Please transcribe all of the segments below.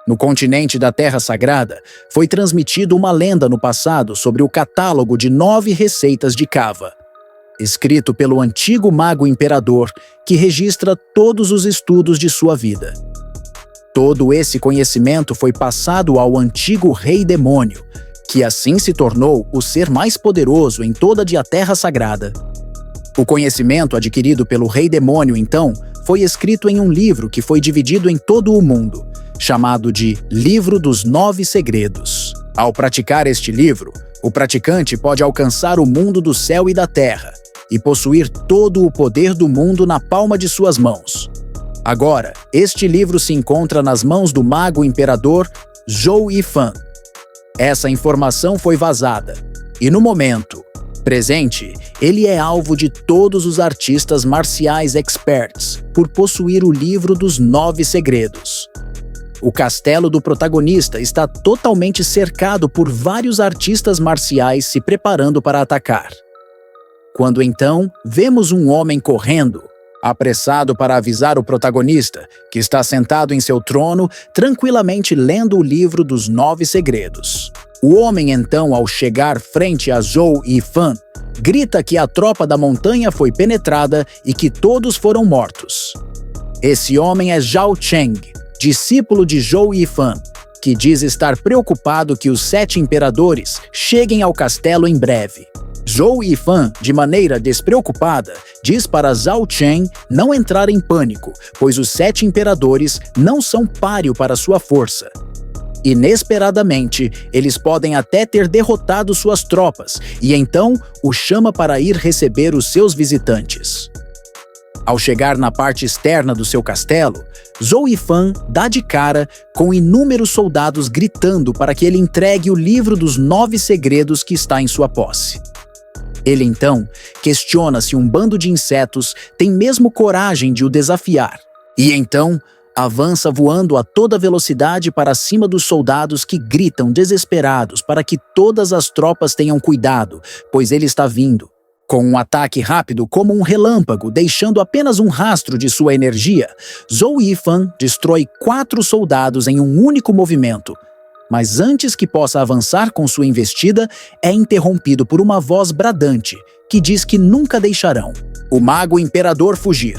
No continente da Terra Sagrada, foi transmitida uma lenda no passado sobre o catálogo de 9 receitas de cava, escrito pelo antigo mago imperador que registra todos os estudos de sua vida. Todo esse conhecimento foi passado ao antigo Rei Demônio, que assim se tornou o ser mais poderoso em toda a Terra Sagrada. O conhecimento adquirido pelo Rei Demônio, então, foi escrito em um livro que foi dividido em todo o mundo, chamado de Livro dos 9 Segredos. Ao praticar este livro, o praticante pode alcançar o mundo do céu e da terra e possuir todo o poder do mundo na palma de suas mãos. Agora, este livro se encontra nas mãos do mago imperador Zhou Yifan. Essa informação foi vazada, e no momento presente, ele é alvo de todos os artistas marciais experts por possuir o livro dos 9 segredos. O castelo do protagonista está totalmente cercado por vários artistas marciais se preparando para atacar. Quando então vemos um homem correndo, apressado para avisar o protagonista, que está sentado em seu trono, tranquilamente lendo o livro dos 9 segredos. O homem então, ao chegar frente a Zhou Yifan, grita que a tropa da montanha foi penetrada e que todos foram mortos. Esse homem é Zhao Cheng, discípulo de Zhou Yifan, que diz estar preocupado que os 7 imperadores cheguem ao castelo em breve. Zhou Yifan, de maneira despreocupada, diz para Zhao Cheng não entrar em pânico, pois os 7 imperadores não são páreo para sua força. Inesperadamente, eles podem até ter derrotado suas tropas, e então o chama para ir receber os seus visitantes. Ao chegar na parte externa do seu castelo, Zhou Yifan dá de cara com inúmeros soldados gritando para que ele entregue o livro dos 9 segredos que está em sua posse. Ele então questiona se um bando de insetos tem mesmo coragem de o desafiar, e então avança voando a toda velocidade para cima dos soldados que gritam desesperados para que todas as tropas tenham cuidado, pois ele está vindo. Com um ataque rápido como um relâmpago, deixando apenas um rastro de sua energia, Zhou Yifan destrói 4 soldados em um único movimento. Mas antes que possa avançar com sua investida, é interrompido por uma voz bradante, que diz que nunca deixarão o mago imperador fugir.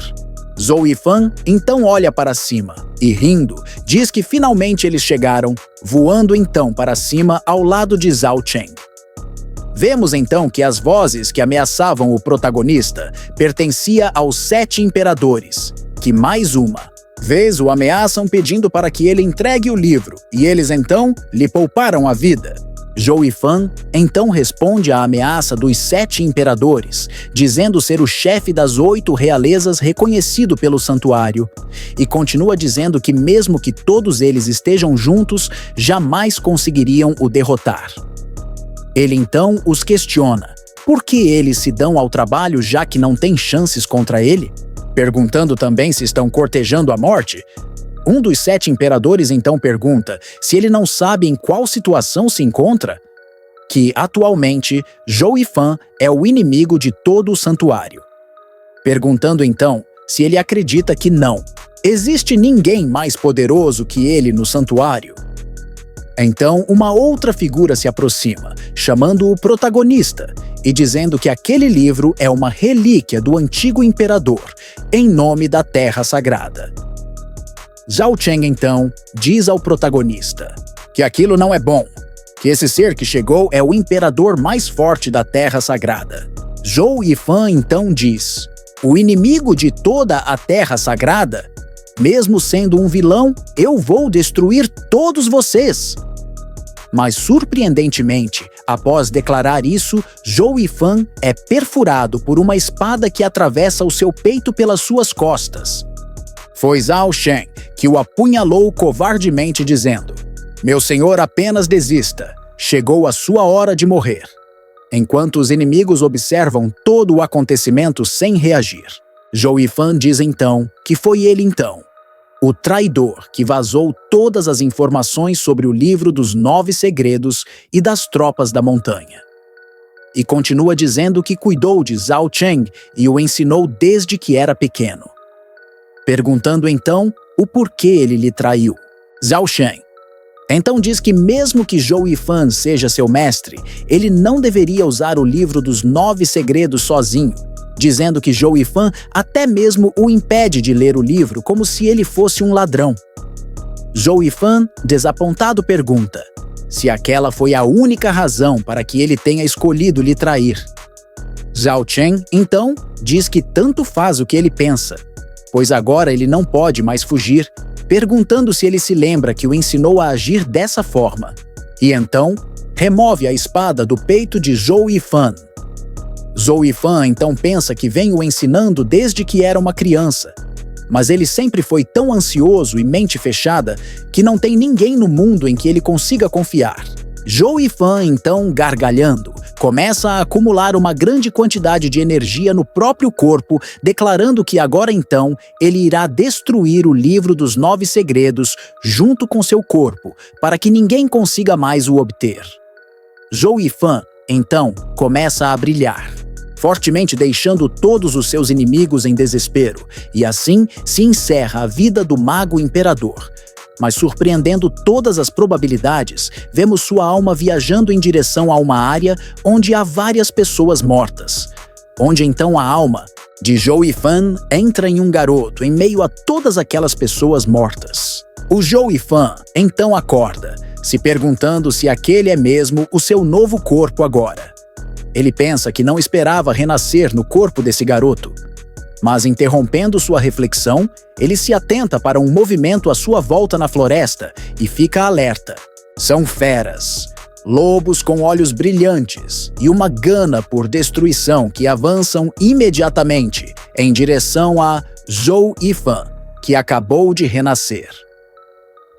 Zhou Yifan então olha para cima e, rindo, diz que finalmente eles chegaram, voando então para cima ao lado de Zhao Cheng. Vemos então que as vozes que ameaçavam o protagonista pertencia aos 7 imperadores, que mais uma vez o ameaçam pedindo para que ele entregue o livro, e eles então lhe pouparam a vida. Zhou Yifan então responde à ameaça dos 7 imperadores, dizendo ser o chefe das 8 realezas reconhecido pelo santuário, e continua dizendo que mesmo que todos eles estejam juntos, jamais conseguiriam o derrotar. Ele então os questiona por que eles se dão ao trabalho já que não têm chances contra ele, perguntando também se estão cortejando a morte. Um dos 7 imperadores então pergunta se ele não sabe em qual situação se encontra, que atualmente Zhou Yifan é o inimigo de todo o santuário. Perguntando então se ele acredita que não existe ninguém mais poderoso que ele no santuário. Então, uma outra figura se aproxima, chamando o protagonista e dizendo que aquele livro é uma relíquia do antigo imperador, em nome da Terra Sagrada. Zhao Cheng, então, diz ao protagonista que aquilo não é bom, que esse ser que chegou é o imperador mais forte da Terra Sagrada. Zhou Yifan, então, diz: o inimigo de toda a Terra Sagrada? Mesmo sendo um vilão, eu vou destruir todos vocês. Mas, surpreendentemente, após declarar isso, Zhou Yifan é perfurado por uma espada que atravessa o seu peito pelas suas costas. Foi Zhao Cheng que o apunhalou covardemente, dizendo: meu senhor, apenas desista. Chegou a sua hora de morrer. Enquanto os inimigos observam todo o acontecimento sem reagir, Zhou Yifan diz então que foi ele então, o traidor que vazou todas as informações sobre o livro dos 9 segredos e das tropas da montanha. E continua dizendo que cuidou de Zhao Cheng e o ensinou desde que era pequeno. Perguntando então o porquê ele lhe traiu. Zhao Cheng Então diz que mesmo que Zhou Yifan seja seu mestre, ele não deveria usar o livro dos 9 segredos sozinho, dizendo que Zhou Yifan até mesmo o impede de ler o livro como se ele fosse um ladrão. Zhou Yifan, desapontado, pergunta se aquela foi a única razão para que ele tenha escolhido lhe trair. Zhao Chen, então, diz que tanto faz o que ele pensa, pois agora ele não pode mais fugir, perguntando se ele se lembra que o ensinou a agir dessa forma. E então, remove a espada do peito de Zhou Yifan. Zhou Yifan então pensa que vem o ensinando desde que era uma criança, mas ele sempre foi tão ansioso e mente fechada que não tem ninguém no mundo em que ele consiga confiar. Zhou Yifan, então, gargalhando, começa a acumular uma grande quantidade de energia no próprio corpo, declarando que agora então ele irá destruir o livro dos 9 segredos junto com seu corpo, para que ninguém consiga mais o obter. Zhou Yifan, então, começa a brilhar, fortemente deixando todos os seus inimigos em desespero, e assim se encerra a vida do Mago Imperador. Mas surpreendendo todas as probabilidades, vemos sua alma viajando em direção a uma área onde há várias pessoas mortas. Onde então a alma de Zhou Yifan entra em um garoto em meio a todas aquelas pessoas mortas. O Zhou Yifan então acorda, se perguntando se aquele é mesmo o seu novo corpo agora. Ele pensa que não esperava renascer no corpo desse garoto. Mas interrompendo sua reflexão, ele se atenta para um movimento à sua volta na floresta e fica alerta. São feras, lobos com olhos brilhantes e uma gana por destruição que avançam imediatamente em direção a Zhou Yifan, que acabou de renascer.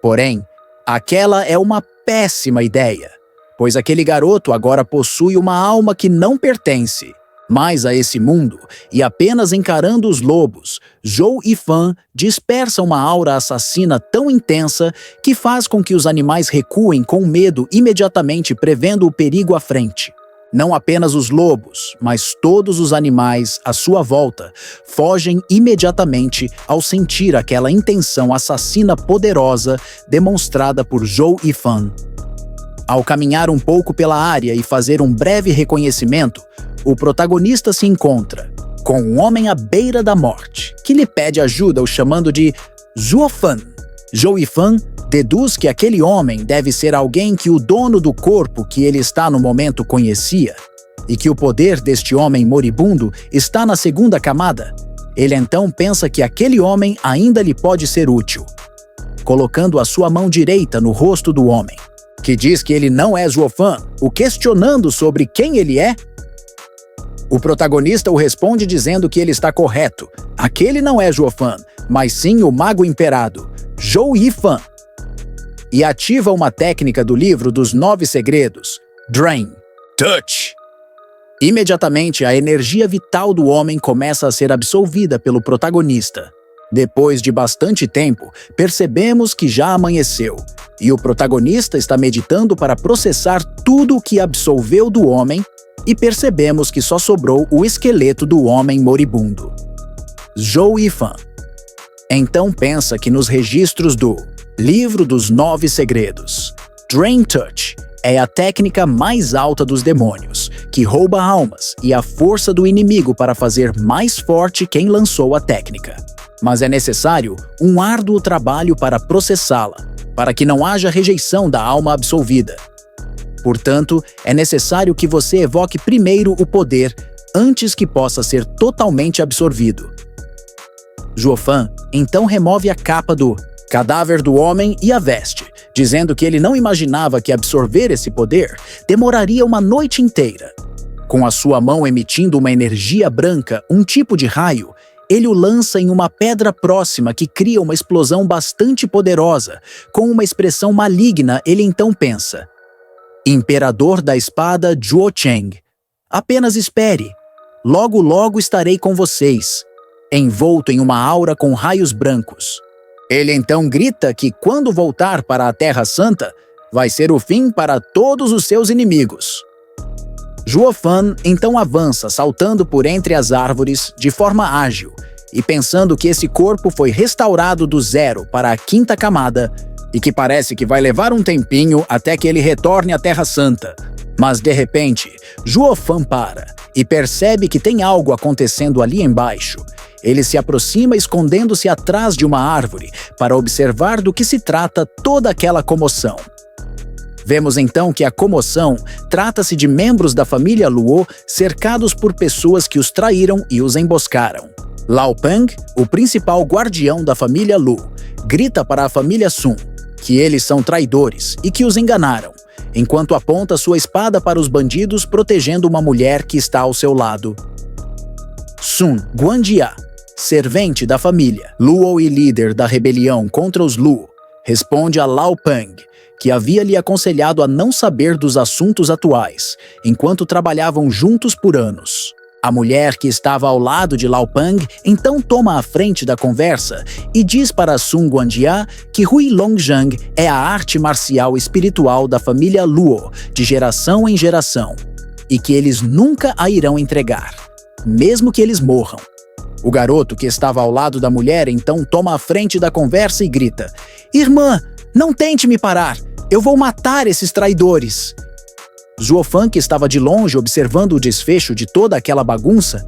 Porém, aquela é uma péssima ideia, pois aquele garoto agora possui uma alma que não pertence mais a esse mundo, e apenas encarando os lobos, Zhou Yifan dispersa uma aura assassina tão intensa que faz com que os animais recuem com medo imediatamente, prevendo o perigo à frente. Não apenas os lobos, mas todos os animais à sua volta fogem imediatamente ao sentir aquela intenção assassina poderosa demonstrada por Zhou Yifan. Ao caminhar um pouco pela área e fazer um breve reconhecimento, o protagonista se encontra com um homem à beira da morte, que lhe pede ajuda o chamando de Zuofan. Zhou Yifan deduz que aquele homem deve ser alguém que o dono do corpo que ele está no momento conhecia, e que o poder deste homem moribundo está na segunda camada. Ele então pensa que aquele homem ainda lhe pode ser útil, colocando a sua mão direita no rosto do homem, que diz que ele não é Zuofan, o questionando sobre quem ele é. O protagonista o responde dizendo que ele está correto. Aquele não é Zuofan, mas sim o Mago Imperado, Zhou Yifan. E ativa uma técnica do livro dos 9 segredos, Drain Touch. Imediatamente, a energia vital do homem começa a ser absorvida pelo protagonista. Depois de bastante tempo, percebemos que já amanheceu, e o protagonista está meditando para processar tudo o que absorveu do homem, e percebemos que só sobrou o esqueleto do homem moribundo. Zhou Yifan então pensa que nos registros do Livro dos 9 Segredos, Drain Touch é a técnica mais alta dos demônios, que rouba almas e a força do inimigo para fazer mais forte quem lançou a técnica. Mas é necessário um árduo trabalho para processá-la, para que não haja rejeição da alma absolvida. Portanto, é necessário que você evoque primeiro o poder antes que possa ser totalmente absorvido. Zuofan então remove a capa do cadáver do homem e a veste, dizendo que ele não imaginava que absorver esse poder demoraria uma noite inteira. Com a sua mão emitindo uma energia branca, um tipo de raio, ele o lança em uma pedra próxima que cria uma explosão bastante poderosa. Com uma expressão maligna, ele então pensa: Imperador da espada Zhuo Cheng, apenas espere. Logo, logo estarei com vocês, envolto em uma aura com raios brancos. Ele então grita que quando voltar para a Terra Santa, vai ser o fim para todos os seus inimigos. Zuofan então avança, saltando por entre as árvores de forma ágil, e pensando que esse corpo foi restaurado do zero para a 5ª camada, e que parece que vai levar um tempinho até que ele retorne à Terra Santa. Mas, de repente, Zhuo Fan para e percebe que tem algo acontecendo ali embaixo. Ele se aproxima escondendo-se atrás de uma árvore para observar do que se trata toda aquela comoção. Vemos então que a comoção trata-se de membros da família Luo cercados por pessoas que os traíram e os emboscaram. Lao Peng, o principal guardião da família Lu, grita para a família Sun que eles são traidores e que os enganaram, enquanto aponta sua espada para os bandidos protegendo uma mulher que está ao seu lado. Sun Guanjia, servente da família Luo e líder da rebelião contra os Lu, responde a Lao Peng, que havia lhe aconselhado a não saber dos assuntos atuais, enquanto trabalhavam juntos por anos. A mulher que estava ao lado de Lao Peng então toma a frente da conversa e diz para Sun Guanjia que Hui Longzhang é a arte marcial espiritual da família Luo, de geração em geração, e que eles nunca a irão entregar, mesmo que eles morram. O garoto que estava ao lado da mulher então toma a frente da conversa e grita: "Irmã, não tente me parar! Eu vou matar esses traidores!" Zhuo Fan, que estava de longe observando o desfecho de toda aquela bagunça,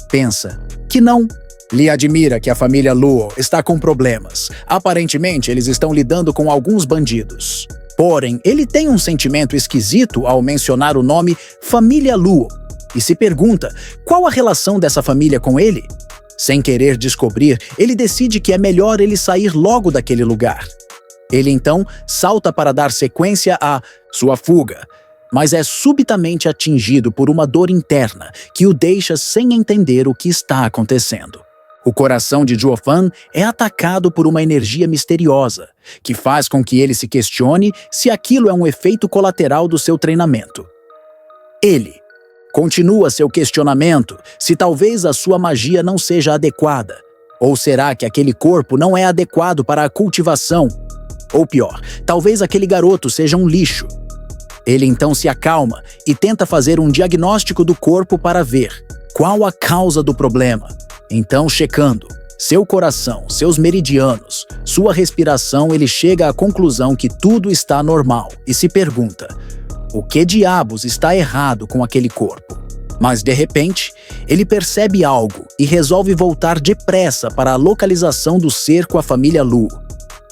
pensa que não. Lhe admira que a família Luo está com problemas. Aparentemente, eles estão lidando com alguns bandidos. Porém, ele tem um sentimento esquisito ao mencionar o nome família Luo e se pergunta qual a relação dessa família com ele. Sem querer descobrir, ele decide que é melhor ele sair logo daquele lugar. Ele então salta para dar sequência à sua fuga, mas é subitamente atingido por uma dor interna que o deixa sem entender o que está acontecendo. O coração de Zhuo Fan é atacado por uma energia misteriosa, que faz com que ele se questione se aquilo é um efeito colateral do seu treinamento. Ele continua seu questionamento se talvez a sua magia não seja adequada, ou será que aquele corpo não é adequado para a cultivação? Ou pior, talvez aquele garoto seja um lixo. Ele então se acalma e tenta fazer um diagnóstico do corpo para ver qual a causa do problema. Então, checando seu coração, seus meridianos, sua respiração, ele chega à conclusão que tudo está normal e se pergunta: o que diabos está errado com aquele corpo? Mas, de repente, ele percebe algo e resolve voltar depressa para a localização do cerco à família Lu.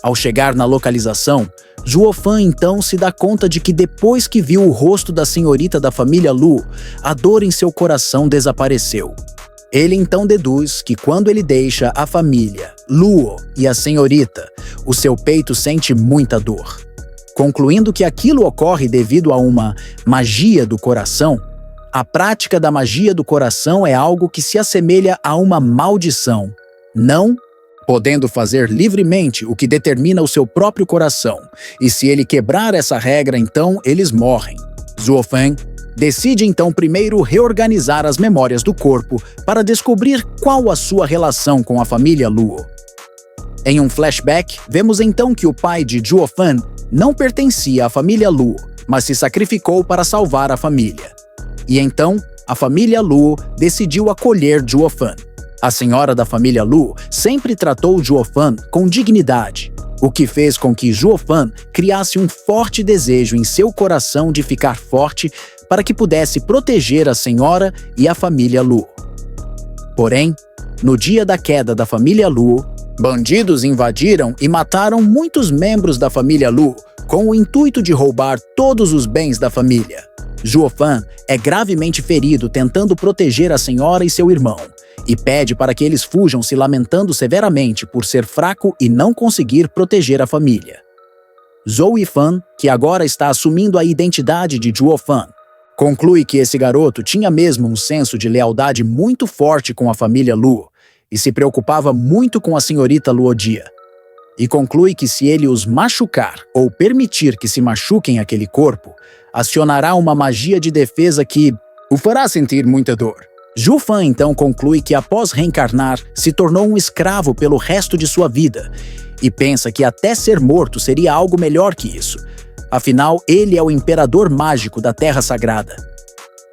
Ao chegar na localização, Zhuo Fan então se dá conta de que depois que viu o rosto da senhorita da família Lu, a dor em seu coração desapareceu. Ele então deduz que quando ele deixa a família Luo e a senhorita, o seu peito sente muita dor. Concluindo que aquilo ocorre devido a uma magia do coração, a prática da magia do coração é algo que se assemelha a uma maldição, não podendo fazer livremente o que determina o seu próprio coração, e se ele quebrar essa regra, então eles morrem. Zhuo Fan decide então primeiro reorganizar as memórias do corpo para descobrir qual a sua relação com a família Luo. Em um flashback, vemos então que o pai de Zhuo Fan não pertencia à família Luo, mas se sacrificou para salvar a família. E então, a família Luo decidiu acolher Zhuo Fan. A senhora da família Lu sempre tratou Zhuo Fan com dignidade, o que fez com que Zhuo Fan criasse um forte desejo em seu coração de ficar forte para que pudesse proteger a senhora e a família Lu. Porém, no dia da queda da família Lu, bandidos invadiram e mataram muitos membros da família Lu com o intuito de roubar todos os bens da família. Zhuo Fan é gravemente ferido tentando proteger a senhora e seu irmão, e pede para que eles fujam se lamentando severamente por ser fraco e não conseguir proteger a família. Zhou Yifan, que agora está assumindo a identidade de Zhuo Fan, conclui que esse garoto tinha mesmo um senso de lealdade muito forte com a família Lu e se preocupava muito com a senhorita Luodia. E conclui que se ele os machucar ou permitir que se machuquem aquele corpo, acionará uma magia de defesa que o fará sentir muita dor. Zhu Fan então conclui que após reencarnar, se tornou um escravo pelo resto de sua vida e pensa que até ser morto seria algo melhor que isso. Afinal, ele é o imperador mágico da Terra Sagrada.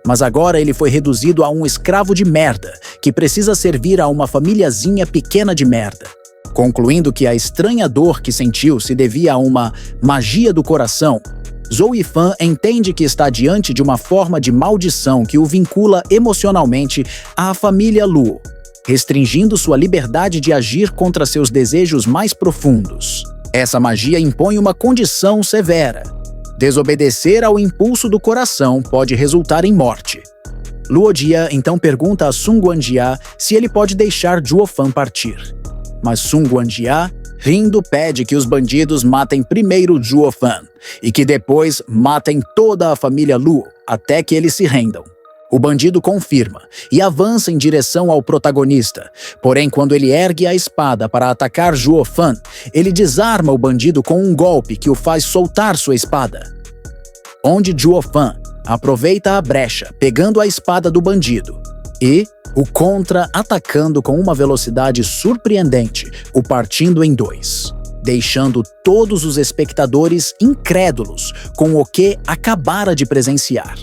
Mas agora ele foi reduzido a um escravo de merda que precisa servir a uma famíliazinha pequena de merda. Concluindo que a estranha dor que sentiu se devia a uma magia do coração, Zhou Yifan entende que está diante de uma forma de maldição que o vincula emocionalmente à família Luo, restringindo sua liberdade de agir contra seus desejos mais profundos. Essa magia impõe uma condição severa. Desobedecer ao impulso do coração pode resultar em morte. Luo Jia então pergunta a Sun Guanjia se ele pode deixar Zhuo Fan partir. Mas Sun Guanjia, rindo, pede que os bandidos matem primeiro Zhuo Fan e que depois matem toda a família Luo até que eles se rendam. O bandido confirma e avança em direção ao protagonista. Porém, quando ele ergue a espada para atacar Zhuo Fan, ele desarma o bandido com um golpe que o faz soltar sua espada. Onde Zhuo Fan aproveita a brecha, pegando a espada do bandido e o contra-atacando com uma velocidade surpreendente, o partindo em dois, deixando todos os espectadores incrédulos com o que acabara de presenciar.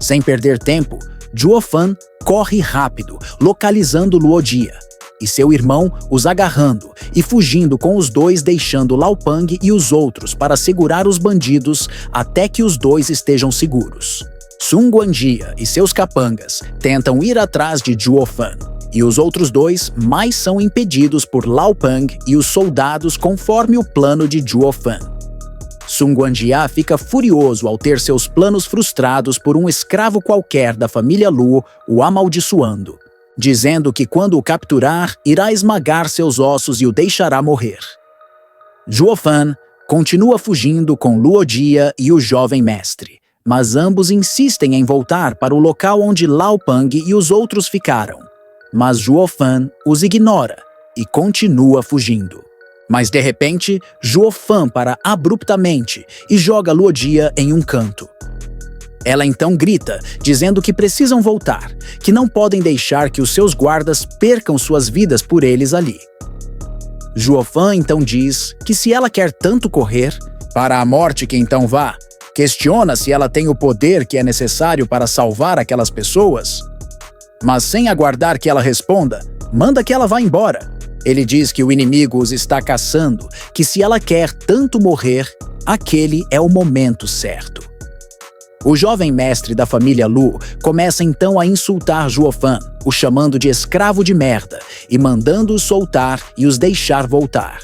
Sem perder tempo, Zhuo Fan corre rápido, localizando Luo Jia e seu irmão os agarrando e fugindo com os dois, deixando Lao Pang e os outros para segurar os bandidos até que os dois estejam seguros. Sun Guanjia e seus capangas tentam ir atrás de Zhuo Fan e os outros dois mais são impedidos por Lao Pang e os soldados conforme o plano de Zhuo Fan. Sun Guanjia fica furioso ao ter seus planos frustrados por um escravo qualquer da família Luo o amaldiçoando, dizendo que quando o capturar, irá esmagar seus ossos e o deixará morrer. Zhuo Fan continua fugindo com Luo Jia e o jovem mestre, mas ambos insistem em voltar para o local onde Lao Pang e os outros ficaram. Mas Zhuo Fan os ignora e continua fugindo. Mas de repente, Zhuo Fan para abruptamente e joga Luo Jia em um canto. Ela então grita, dizendo que precisam voltar, que não podem deixar que os seus guardas percam suas vidas por eles ali. Zhuo Fan então diz que se ela quer tanto correr, para a morte que então vá, questiona se ela tem o poder que é necessário para salvar aquelas pessoas. Mas sem aguardar que ela responda, manda que ela vá embora. Ele diz que o inimigo os está caçando, que se ela quer tanto morrer, aquele é o momento certo. O jovem mestre da família Lu começa então a insultar Zhuo Fan, o chamando de escravo de merda e mandando-os soltar e os deixar voltar.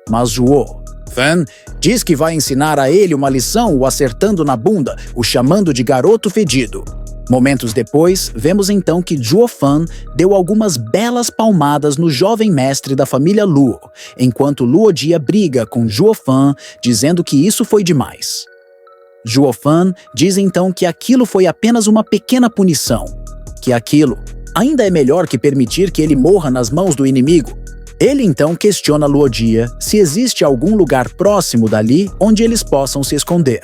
Mas Zhuo Fan diz que vai ensinar a ele uma lição o acertando na bunda, o chamando de garoto fedido. Momentos depois, vemos então que Zhuo Fan deu algumas belas palmadas no jovem mestre da família Luo, enquanto Luo Jia briga com Zhuo Fan, dizendo que isso foi demais. Zhuo Fan diz então que aquilo foi apenas uma pequena punição, que aquilo ainda é melhor que permitir que ele morra nas mãos do inimigo. Ele então questiona Luo Jia se existe algum lugar próximo dali onde eles possam se esconder.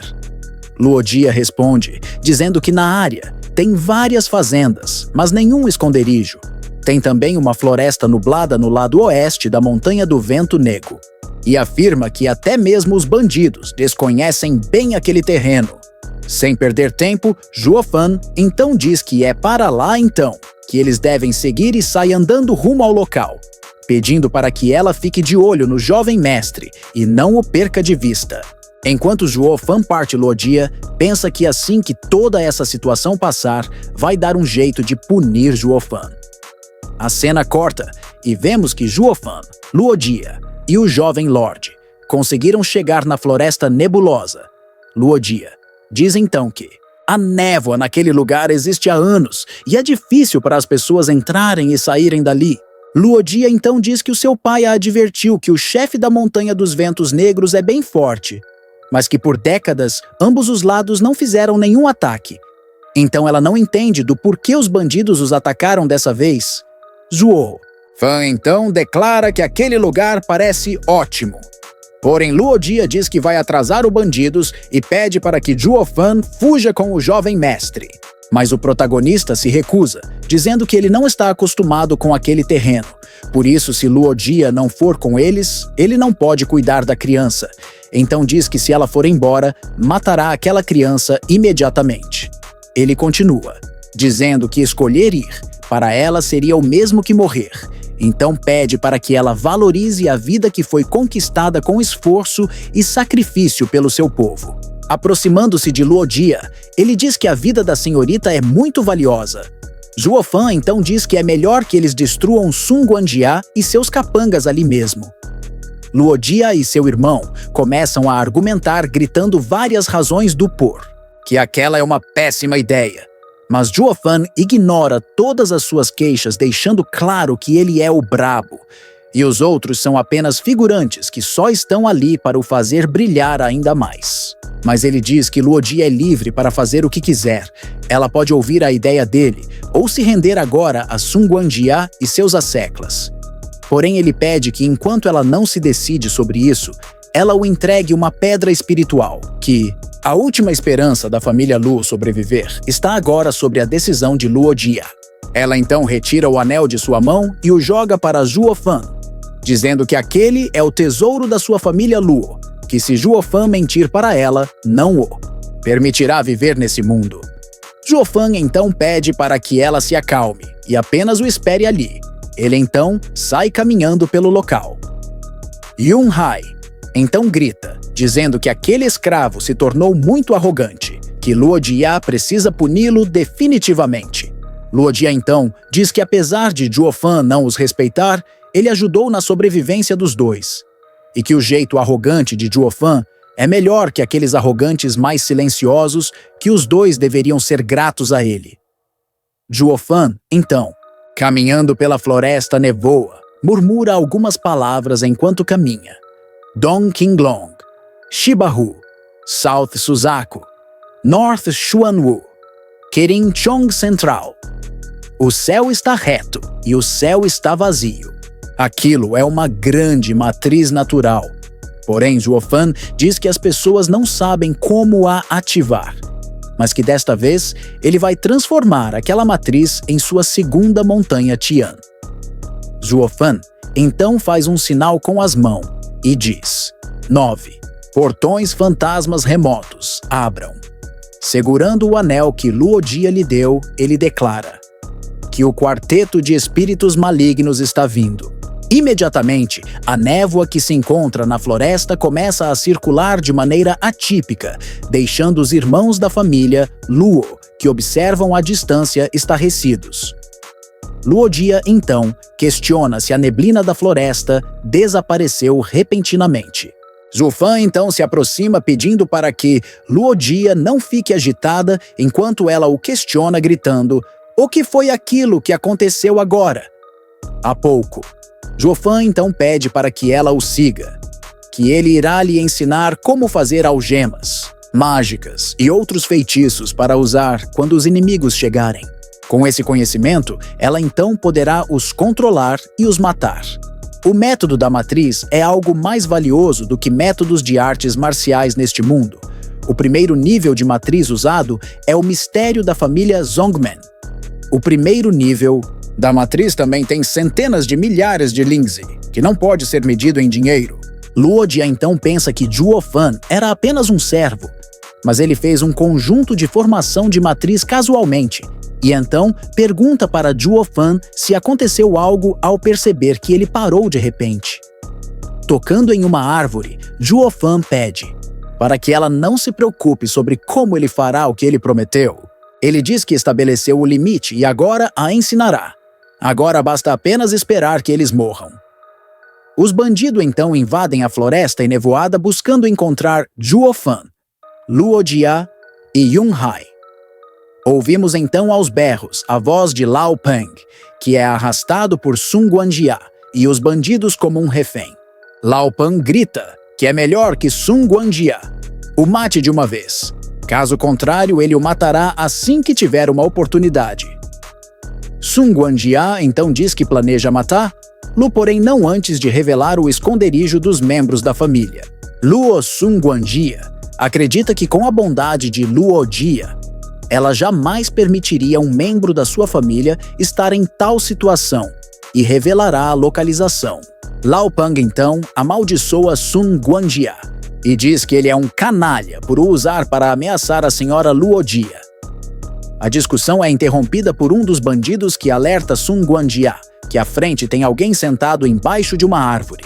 Luo Jia responde, dizendo que na área tem várias fazendas, mas nenhum esconderijo. Tem também uma floresta nublada no lado oeste da Montanha do Vento Negro. E afirma que até mesmo os bandidos desconhecem bem aquele terreno. Sem perder tempo, Zhuo Fan então diz que é para lá então que eles devem seguir e sai andando rumo ao local, pedindo para que ela fique de olho no jovem mestre e não o perca de vista. Enquanto Zhuo Fan parte Luo Jia, pensa que assim que toda essa situação passar, vai dar um jeito de punir Zhuo Fan. A cena corta e vemos que Zhuo Fan, Luo Jia e o jovem Lorde conseguiram chegar na Floresta Nebulosa. Luo Jia diz então que a névoa naquele lugar existe há anos e é difícil para as pessoas entrarem e saírem dali. Luo Jia então diz que o seu pai a advertiu que o chefe da Montanha dos Ventos Negros é bem forte, mas que por décadas ambos os lados não fizeram nenhum ataque. Então ela não entende do porquê os bandidos os atacaram dessa vez. Zhuo Fan então declara que aquele lugar parece ótimo. Porém, Luo Jia diz que vai atrasar os bandidos e pede para que Zhuo Fan fuja com o jovem mestre. Mas o protagonista se recusa, dizendo que ele não está acostumado com aquele terreno. Por isso, se Luo Jia não for com eles, ele não pode cuidar da criança. Então diz que se ela for embora, matará aquela criança imediatamente. Ele continua, dizendo que escolher ir para ela seria o mesmo que morrer, então pede para que ela valorize a vida que foi conquistada com esforço e sacrifício pelo seu povo. Aproximando-se de Luodia, ele diz que a vida da senhorita é muito valiosa. Zhuo Fan então diz que é melhor que eles destruam Sun Guanjia e seus capangas ali mesmo. Luodia e seu irmão começam a argumentar gritando várias razões do que aquela é uma péssima ideia. Mas Zhuo Fan ignora todas as suas queixas, deixando claro que ele é o brabo. E os outros são apenas figurantes que só estão ali para o fazer brilhar ainda mais. Mas ele diz que Luodia é livre para fazer o que quiser. Ela pode ouvir a ideia dele, ou se render agora a Sun Guanjia e seus asseclas. Porém, ele pede que enquanto ela não se decide sobre isso, ela o entregue uma pedra espiritual, que a última esperança da família Lu sobreviver está agora sobre a decisão de Luodia. Ela então retira o anel de sua mão e o joga para Zhuo Fan, dizendo que aquele é o tesouro da sua família Lu, que se Zhuo Fan mentir para ela, não o permitirá viver nesse mundo. Zhuo Fan então pede para que ela se acalme e apenas o espere ali. Ele então sai caminhando pelo local. Yun Hai então grita, dizendo que aquele escravo se tornou muito arrogante, que Luodia precisa puni-lo definitivamente. Luodia então diz que apesar de Zhuo Fan não os respeitar, ele ajudou na sobrevivência dos dois, e que o jeito arrogante de Zhuo Fan é melhor que aqueles arrogantes mais silenciosos, que os dois deveriam ser gratos a ele. Zhuo Fan, então, caminhando pela floresta nevoa, murmura algumas palavras enquanto caminha. Dong Qinglong, Shibahu, South Suzaku, North Xuanwu, Kerinchong Central. O céu está reto e o céu está vazio. Aquilo é uma grande matriz natural. Porém, Zhuo Fan diz que as pessoas não sabem como a ativar, mas que desta vez ele vai transformar aquela matriz em sua segunda montanha Tian. Zhuo Fan então faz um sinal com as mãos e diz: 9. Portões fantasmas remotos, abram. Segurando o anel que Luodia lhe deu, ele declara que o quarteto de espíritos malignos está vindo. Imediatamente, a névoa que se encontra na floresta começa a circular de maneira atípica, deixando os irmãos da família Luo, que observam à distância, estarrecidos. Luodia, então, questiona se a neblina da floresta desapareceu repentinamente. Zhuo Fan então se aproxima pedindo para que Luodia não fique agitada enquanto ela o questiona gritando: "O que foi aquilo que aconteceu agora?" Há pouco. Zhuo Fan então pede para que ela o siga, que ele irá lhe ensinar como fazer algemas, mágicas e outros feitiços para usar quando os inimigos chegarem. Com esse conhecimento, ela então poderá os controlar e os matar. O método da matriz é algo mais valioso do que métodos de artes marciais neste mundo. O primeiro nível de matriz usado é o mistério da família Zhongmen. O primeiro nível da matriz também tem centenas de milhares de Lingzi, que não pode ser medido em dinheiro. Luodia então pensa que Zhuo Fan era apenas um servo, mas ele fez um conjunto de formação de matriz casualmente, e então pergunta para Zhuo Fan se aconteceu algo ao perceber que ele parou de repente. Tocando em uma árvore, Zhuo Fan pede para que ela não se preocupe sobre como ele fará o que ele prometeu. Ele diz que estabeleceu o limite e agora a ensinará. Agora basta apenas esperar que eles morram. Os bandidos então invadem a floresta enevoada buscando encontrar Zhuo Fan, Luodia e Yun Hai. Ouvimos então aos berros a voz de Lao Peng, que é arrastado por Sun Guanjia e os bandidos como um refém. Lao Peng grita que é melhor que Sun Guanjia o mate de uma vez. Caso contrário, ele o matará assim que tiver uma oportunidade. Sun Guanjia então diz que planeja matar Lu, porém não antes de revelar o esconderijo dos membros da família. Luo Sun Guanjia acredita que com a bondade de Luodia, ela jamais permitiria um membro da sua família estar em tal situação e revelará a localização. Lao Peng então amaldiçoa Sun Guanjia e diz que ele é um canalha por o usar para ameaçar a senhora Luodia. A discussão é interrompida por um dos bandidos que alerta Sun Guanjia que à frente tem alguém sentado embaixo de uma árvore.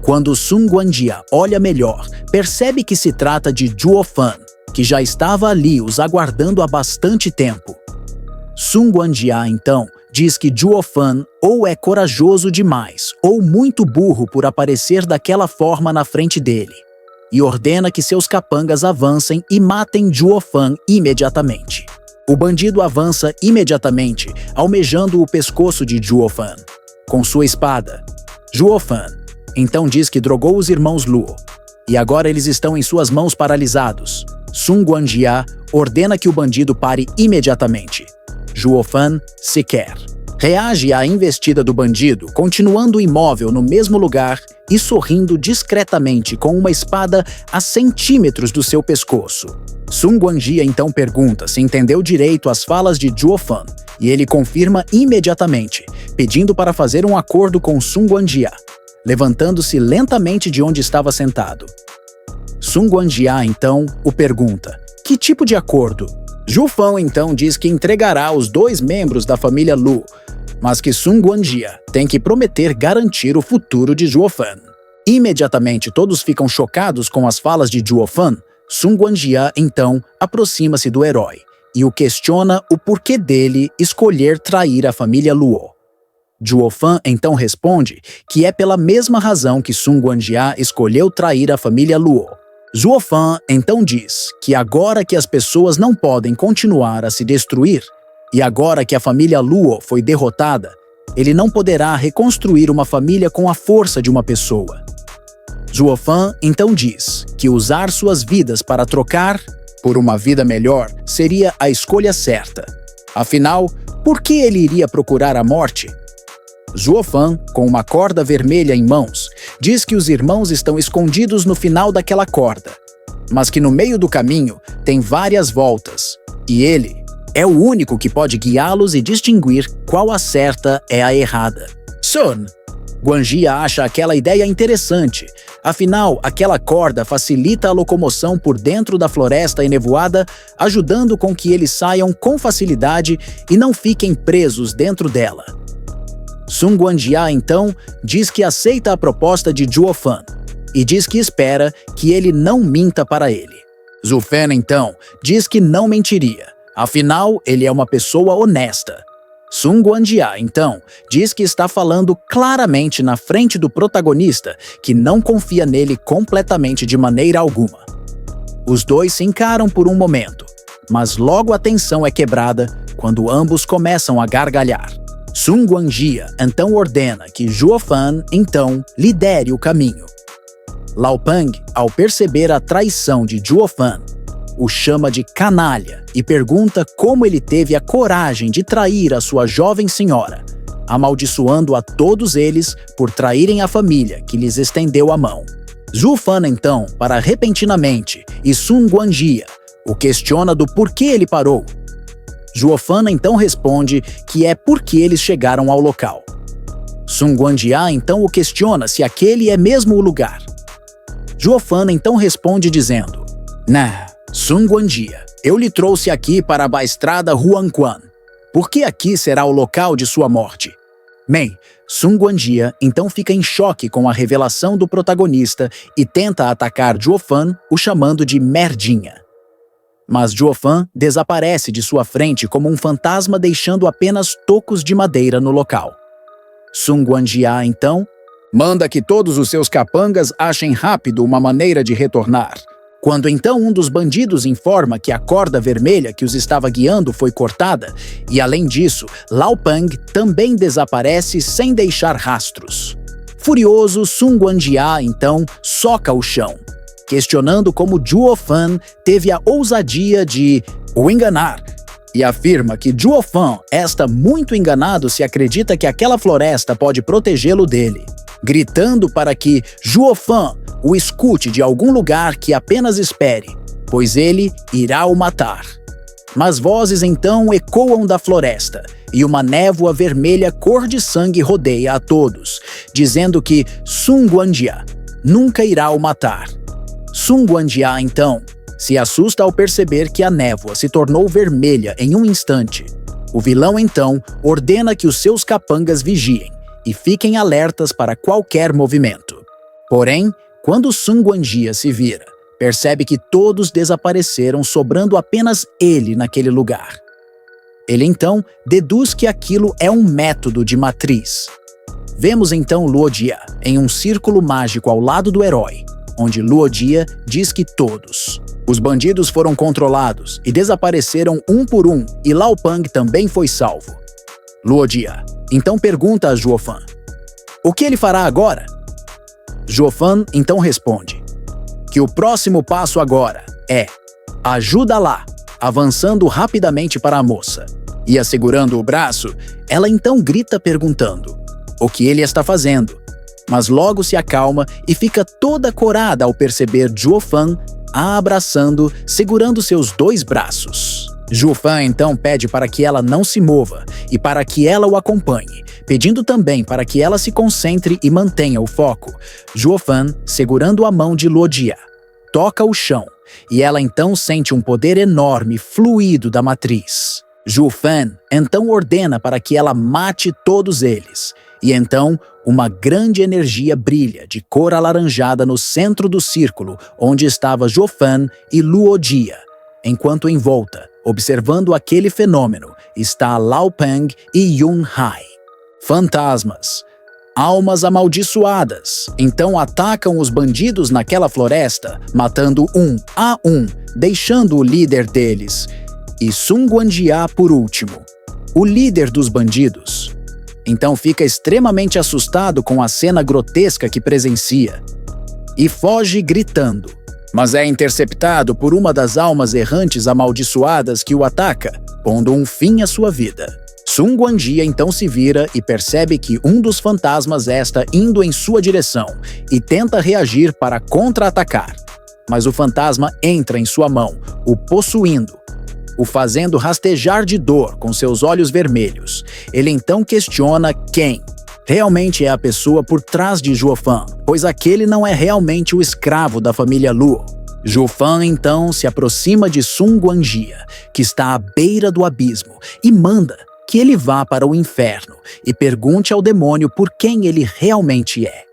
Quando Sun Guanjia olha melhor, percebe que se trata de Zhuo Fan, que já estava ali os aguardando há bastante tempo. Sun Guanjia, então, diz que Zhuo Fan ou é corajoso demais ou muito burro por aparecer daquela forma na frente dele, e ordena que seus capangas avancem e matem Zhuo Fan imediatamente. O bandido avança imediatamente, almejando o pescoço de Zhuo Fan com sua espada. Zhuo Fan então diz que drogou os irmãos Luo, e agora eles estão em suas mãos paralisados. Sun Guanjia ordena que o bandido pare imediatamente. Zhuo Fan sequer reage à investida do bandido, continuando imóvel no mesmo lugar e sorrindo discretamente com uma espada a centímetros do seu pescoço. Sun Guanjia então pergunta se entendeu direito as falas de Zhuo Fan, e ele confirma imediatamente, pedindo para fazer um acordo com Sun Guanjia, levantando-se lentamente de onde estava sentado. Sun Guanjia então o pergunta: que tipo de acordo? Zhuo Fan então diz que entregará os 2 membros da família Lu, mas que Sun Guanjia tem que prometer garantir o futuro de Zhuo Fan. Imediatamente todos ficam chocados com as falas de Zhuo Fan. Sun Guanjia então aproxima-se do herói e o questiona o porquê dele escolher trair a família Luo. Zhuo Fan então responde que é pela mesma razão que Sun Guanjia escolheu trair a família Luo. Zhuo Fan então diz que agora que as pessoas não podem continuar a se destruir, e agora que a família Luo foi derrotada, ele não poderá reconstruir uma família com a força de uma pessoa. Zhuo Fan então diz que usar suas vidas para trocar por uma vida melhor seria a escolha certa. Afinal, por que ele iria procurar a morte? Zhuo Fan, com uma corda vermelha em mãos, diz que os irmãos estão escondidos no final daquela corda, mas que no meio do caminho tem várias voltas, e ele é o único que pode guiá-los e distinguir qual a certa é a errada. Sun Guanjia acha aquela ideia interessante, afinal, aquela corda facilita a locomoção por dentro da floresta enevoada, ajudando com que eles saiam com facilidade e não fiquem presos dentro dela. Sun Guanjia, então, diz que aceita a proposta de Zhuo Fan e diz que espera que ele não minta para ele. Zhuo Fan, então, diz que não mentiria, afinal, ele é uma pessoa honesta. Sun Guanjia, então, diz que está falando claramente na frente do protagonista, que não confia nele completamente de maneira alguma. Os dois se encaram por um momento, mas logo a tensão é quebrada quando ambos começam a gargalhar. Sun Guanjia então ordena que Zhuo Fan, então, lidere o caminho. Lao Pang, ao perceber a traição de Zhuo Fan, o chama de canalha e pergunta como ele teve a coragem de trair a sua jovem senhora, amaldiçoando a todos eles por traírem a família que lhes estendeu a mão. Zhuo Fan, então, para repentinamente, e Sun Guanjia o questiona do porquê ele parou. Zhuo Fan então responde que é porque eles chegaram ao local. Sun Guanjia então o questiona se aquele é mesmo o lugar. Zhuo Fan então responde dizendo: "Nah, Sun Guanjia, eu lhe trouxe aqui para a estrada Huangquan. Por que aqui será o local de sua morte?" Bem, Sun Guanjia então fica em choque com a revelação do protagonista e tenta atacar Zhuo Fan, o chamando de merdinha. Mas Zhuo Fan desaparece de sua frente como um fantasma, deixando apenas tocos de madeira no local. Sun Guanjia, então, manda que todos os seus capangas achem rápido uma maneira de retornar. Quando então um dos bandidos informa que a corda vermelha que os estava guiando foi cortada, e além disso, Lao Pang também desaparece sem deixar rastros. Furioso, Sun Guanjia, então, soca o chão, questionando como Zhuo Fan teve a ousadia de o enganar, e afirma que Zhuo Fan está muito enganado se acredita que aquela floresta pode protegê-lo dele, gritando para que Zhuo Fan o escute de algum lugar que apenas espere, pois ele irá o matar. Mas vozes então ecoam da floresta, e uma névoa vermelha cor de sangue rodeia a todos, dizendo que Sun Guanjia nunca irá o matar. Sun Guanjia, então, se assusta ao perceber que a névoa se tornou vermelha em um instante. O vilão, então, ordena que os seus capangas vigiem e fiquem alertas para qualquer movimento. Porém, quando Sun Guanjia se vira, percebe que todos desapareceram, sobrando apenas ele naquele lugar. Ele, então, deduz que aquilo é um método de matriz. Vemos, então, Luo Jia em um círculo mágico ao lado do herói, onde Luo Jia diz que todos os bandidos foram controlados e desapareceram um por um, e Lao Pang também foi salvo. Luo Jia então pergunta a Zhuo Fan: o que ele fará agora? Zhuo Fan então responde que o próximo passo agora é ajuda lá, avançando rapidamente para a moça. E assegurando o braço, ela então grita perguntando o que ele está fazendo, mas logo se acalma e fica toda corada ao perceber Zhuo Fan a abraçando, segurando seus 2 braços. Zhuo Fan então pede para que ela não se mova e para que ela o acompanhe, pedindo também para que ela se concentre e mantenha o foco. Zhuo Fan, segurando a mão de Luo Jia, toca o chão e ela então sente um poder enorme fluido da matriz. Zhuo Fan então ordena para que ela mate todos eles, e então uma grande energia brilha de cor alaranjada no centro do círculo onde estava Zhuo Fan e Luo Jia, enquanto em volta, observando aquele fenômeno, está Lao Pang e Yun Hai. Fantasmas, almas amaldiçoadas, então atacam os bandidos naquela floresta, matando um a um, deixando o líder deles, e Sun Guanjia por último, o líder dos bandidos. Então fica extremamente assustado com a cena grotesca que presencia e foge gritando, mas é interceptado por uma das almas errantes amaldiçoadas que o ataca, pondo um fim à sua vida. Sun Guanjia então se vira e percebe que um dos fantasmas está indo em sua direção e tenta reagir para contra-atacar, mas o fantasma entra em sua mão, o possuindo, o fazendo rastejar de dor com seus olhos vermelhos. Ele então questiona quem realmente é a pessoa por trás de Zhuo Fan, pois aquele não é realmente o escravo da família Luo. Zhuo Fan então se aproxima de Sun Guanjia, que está à beira do abismo, e manda que ele vá para o inferno e pergunte ao demônio por quem ele realmente é.